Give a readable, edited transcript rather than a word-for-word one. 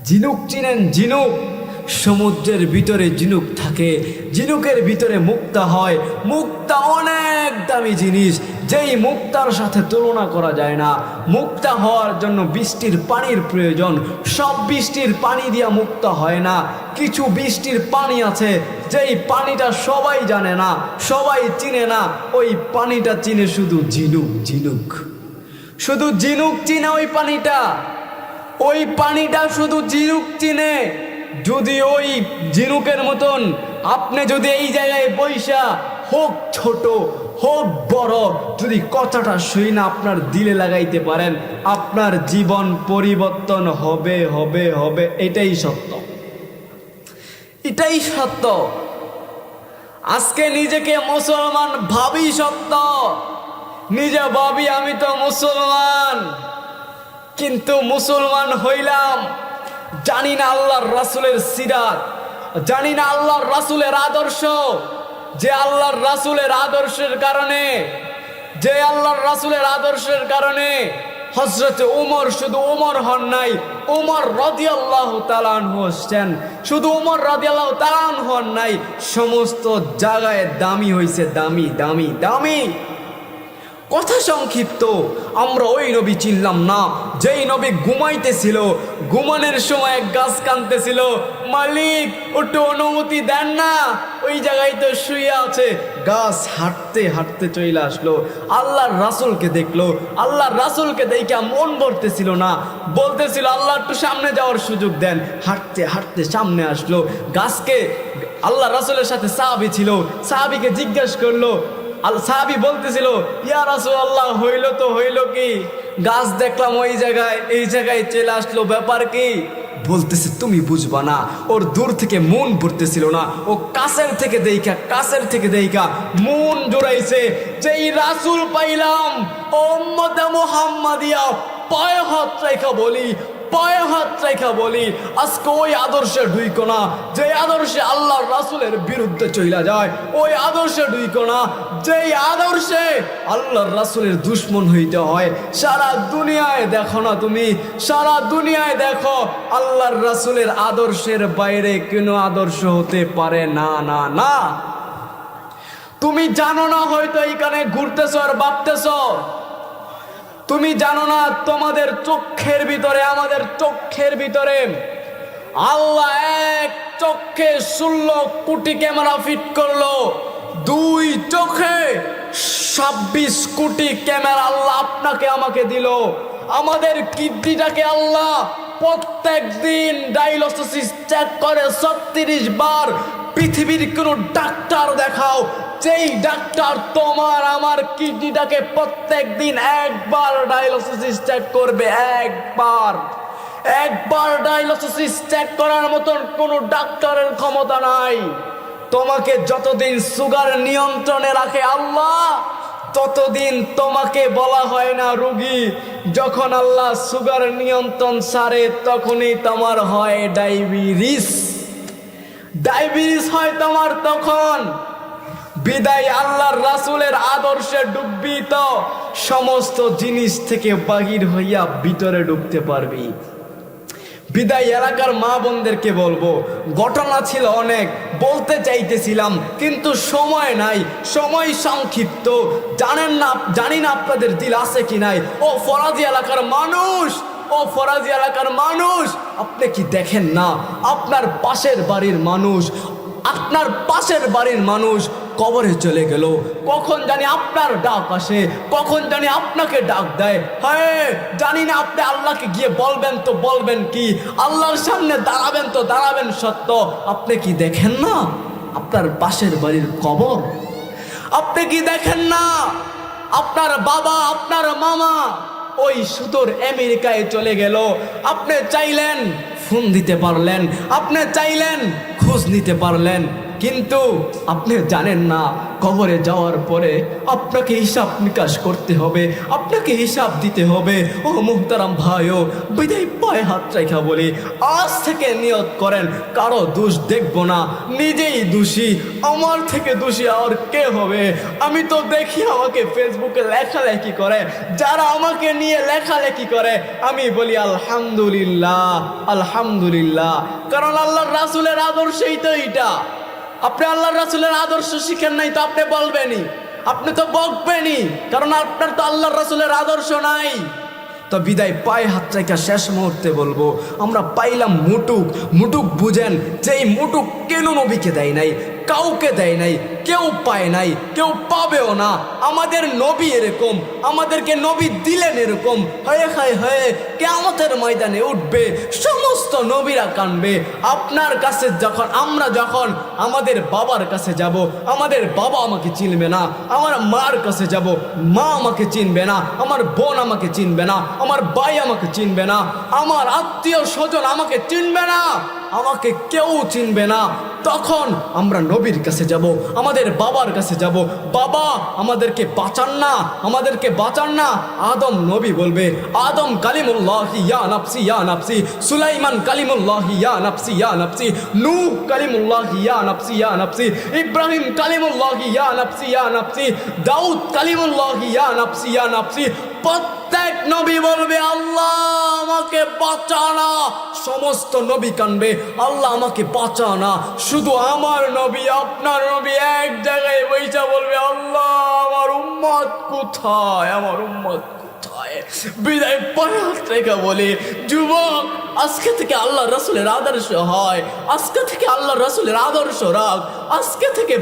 ঝিনুক চিনেন? ঝিনুক, সমুদ্রের ভিতরে ঝিনুক থাকে, ঝিনুকের ভিতরে মুক্তা হয়। মুক্তা অনেক দামি জিনিস, যেই মুক্তার সাথে তুলনা করা যায় না। মুক্তা হওয়ার জন্য বৃষ্টির পানির প্রয়োজন। সব বৃষ্টির পানি দিয়া মুক্তা হয় না। কিছু বৃষ্টির পানি আছে যেই পানিটা সবাই জানে না, সবাই চিনে না। ওই পানিটা চিনে শুধু ঝিনুক। ঝিনুক, শুধু ঝিনুক চিনে ওই পানিটা। ওই পানিটা শুধু ঝিনুক চিনে। যদি ওই ঝিনুকের মতন আপনি যদি এই জায়গায় বৈশা, হোক ছোট হোক বড়, যদি কথাটা শুই না আপনার দিলে লাগাইতে পারেন, আপনার জীবন পরিবর্তন হবে হবে হবে। এটাই সত্য, এটাই সত্য। আজকে নিজেকে মুসলমান ভাবি সত্য, নিজে ভাবি আমি তো মুসলমান, কিন্তু মুসলমান হইলাম, জানি না আল্লাহর রাসূলের সিরাত, জানি না আল্লাহর রাসূলের আদর্শ। যে আল্লাহর রাসূলের আদর্শের কারণে, যে আল্লাহর রাসূলের আদর্শের কারণে হযরত ওমর শুধু ওমর হন নাই, ওমর রাদিয়াল্লাহু তাআলা আনহু হচ্ছেন। শুধু ওমর রাদিয়াল্লাহু তাআলা আনহু হন নাই, সমস্ত জায়গায় দামি হইছে, দামি দামি দামি। কথা সংক্ষিপ্ত, আমরা ওই নবী চিনলাম না যেই নবী ঘুমাইতেছিল, ঘুমানোর সময় এক গাছ কাঁদতেছিল, মালিক একটু অনুমতি দেন না, ওই জায়গায় তো শুয়ে আছে। গাছ হাঁটতে হাঁটতে চলে আসলো, আল্লাহর রাসূলকে দেখলো। আল্লাহর রাসূলকে দেখে মন ভরতেছিল না, বলতেছিল আল্লাহ একটু সামনে যাওয়ার সুযোগ দেন। হাঁটতে হাঁটতে সামনে আসলো গাছকে। আল্লাহ রাসূলের সাথে সাহাবী ছিল, সাহাবীকে জিজ্ঞেস করলো। সাহাবী বলতেছিল, ইয়া রাসূলুল্লাহ, হইল তো হইল কি? গাছ দেখলাম ওই জায়গায়, এই জায়গায় চলে আসলো, ব্যাপার কি? বলতেছে তুমি বুঝবা না। ওর দূর থেকে মন পড়তেছিল না, ও কাছের থেকে দেইখা, কাছের থেকে দেইখা মন জোড়াইছে। যেই রাসূল পাইলাম, ও উম্মতে মুহাম্মাদিয়া, পায়ে হাত রাইখা বলি, পায়ে হাত রেখা বলি, আজকে ওই আদর্শে ঢুইকো না যে আদর্শে আল্লাহর রাসূলের বিরুদ্ধে চইলা যায়। ওই আদর্শে ঢুইকো না যেই আদর্শে আল্লাহর রাসূলের দুশমন হইতে হয়। সারা দুনিয়ায় দেখো না, তুমি সারা দুনিয়ায় দেখো, আল্লাহর রাসূলের আদর্শের বাইরে কোনো আদর্শ হতে পারে না, না না। তুমি জানো না, হয়তো এইখানে ঘুরতেছ আর ভাবতেছ। তুমি জানো না, তোমাদের চোখের ভিতরে, আমাদের চোখের ভিতরে আল্লাহ এক চোখে 16 কোটি ক্যামেরা ফিট করলো। দুই চোখে 26 কোটি ক্যামেরা আল্লাহ আপনাকে আমাকে দিল। আমাদের কিডনিটাকে আল্লাহ প্রত্যেক দিন ডায়ালিসিস চেক করে 36 বার। পৃথিবীর কোনো ডাক্তার দেখাও যেই ডাক্তার তোমার আমার কিডনিটাকে প্রত্যেক দিন একবার ডায়ালিসিস চেক করবে। একবার ডায়ালিসিস চেক করার মতন কোনো ডাক্তারের ক্ষমতা নাই। তোমাকে যতদিন সুগার নিয়ন্ত্রণে রাখে আল্লাহ, ততদিন তোমাকে বলা হয় না রোগী। যখন আল্লাহ সুগার নিয়ন্ত্রণ ছাড়ে, তখনই তোমার হয় ডায়াবেটিস। ডায়াবেটিস হয় তোমার তখন। বিদায় আল্লাহর রাসূলের আদর্শে ডুববি তো সমস্ত জিনিস থেকে বাহির হইয়া ভিতরে ঢুকতে পারবি। বিদায় এলাকার মা বোনদেরকে বলবো, ঘটনা ছিল অনেক, বলতে চাইতেছিলাম কিন্তু সময় নাই, সময় সংক্ষিপ্ত। জানেন না, জানি না আপনাদের দিল আছে কি নাই। ও ফরাজি এলাকার মানুষ, ও ফরাজি এলাকার মানুষ, আপনি কি দেখেন না আপনার পাশের বাড়ির মানুষ, আপনার পাশের বাড়ির মানুষ কবরে চলে গেল। কখন জানি আপনার ডাক আসে, কখন জানি আপনাকে ডাক দেয়। হ্যাঁ, জানি না আপনি আল্লাহকে গিয়ে বলবেন তো বলবেন কি, আল্লাহর সামনে দাঁড়াবেন তো দাঁড়াবেন সত্য। আপনি কি দেখেন না আপনার পাশের বাড়ির কবর? আপনি কি দেখেন না আপনার বাবা, আপনার মামা ওই সুদূর আমেরিকায় চলে গেল? আপনি চাইলেন ফোন দিতে পারলেন, আপনি চাইলেন খোঁজ নিতে পারলেন, কিন্তু আপনি জানেন না কবরে যাওয়ার পরে আপনাকে হিসাব নিকাশ করতে হবে, আপনাকে হিসাব দিতে হবে। ও মুহতারাম ভাইও, বিদায় পায়ে হাত রেখা বলি, আজ থেকে নিয়ত করেন কারো দোষ দেখব না, নিজেই দোষী। আমার থেকে দোষী আর কে হবে? আমি তো দেখি আমাকে ফেসবুকে লেখালেখি করে, যারা আমাকে নিয়ে লেখালেখি করে আমি বলি আলহামদুলিল্লাহ, আলহামদুলিল্লাহ। কারণ আল্লাহর রাসূলের আদর্শই তো এইটা। আপনি আল্লাহর রাসূলের আদর্শ শিখেন নাই তো আপনি বলবেনই, আপনি তো বকবেনই, কারণ আপনার তো আল্লাহর রাসূলের আদর্শ নাই। তো বিদায় পায়ে হাত রেখা শেষ মুহূর্তে বলবো, আমরা পাইলাম মুটুক। মুটুক বুঝেন, যেই মুটুক কেন নবীকে দেয় নাই, কাউকে দেয় নাই, কেউ পায় নাই, কেউ পাবেও না। আমাদের নবী এরকম, আমাদেরকে নবী দিলেন এরকম। হয়ে হায় হয়ে কিয়ামতের ময়দানে উঠবে, সমস্ত নবীরা কানবে। আপনার কাছে যখন আমাদের বাবার কাছে যাব, আমাদের বাবা আমাকে চিনবে না। আমার মার কাছে যাব, মা আমাকে চিনবে না। আমার বোন আমাকে চিনবে না, আমার ভাই আমাকে চিনবে না, আমার আত্মীয় স্বজন আমাকে চিনবে না, আমাকে কেউ চিনবে না। তখন আমরা নবীর কাছে যাব, আমাদের বাবার কাছে যাব, বাবা আমাদেরকে বাঁচান না, আমাদেরকে বাঁচান না। আদম নবী বলবে, আদম কালিমুল্লাহি ইয়া নাফসি ইয়া নাফসি, সুলাইমান কালিমুল্লাহি ইয়া নাফসি ইয়া নাফসি, নূহ কালিমুল্লাহি ইয়া নাফসি ইয়া নাফসি, ইব্রাহিম কালিমুল্লাহি ইয়া নাফসি ইয়া নাফসি, দাউদ কালিমুল্লাহি ইয়া নাফসি ইয়া নাফসি। প্রত্যেক নবী বলবে আল্লাহ আমাকে বাঁচানা। সমস্ত নবী কানবে, আল্লাহ আমাকে বাঁচানা। শুধু আমার নবী, আপনার নবী এক জায়গায় বৈশা বলবে, আল্লাহ আমার উম্মত কোথায়, আমার উম্মত কোথায়? বিদায় পায়ে হাত রেখা বলে, যুবক আজকে থেকে আল্লাহ রাসূলের আদর্শ হয়, আজকে থেকে আল্লাহ রাসূলের আদর্শ রাখ, আজকে থেকে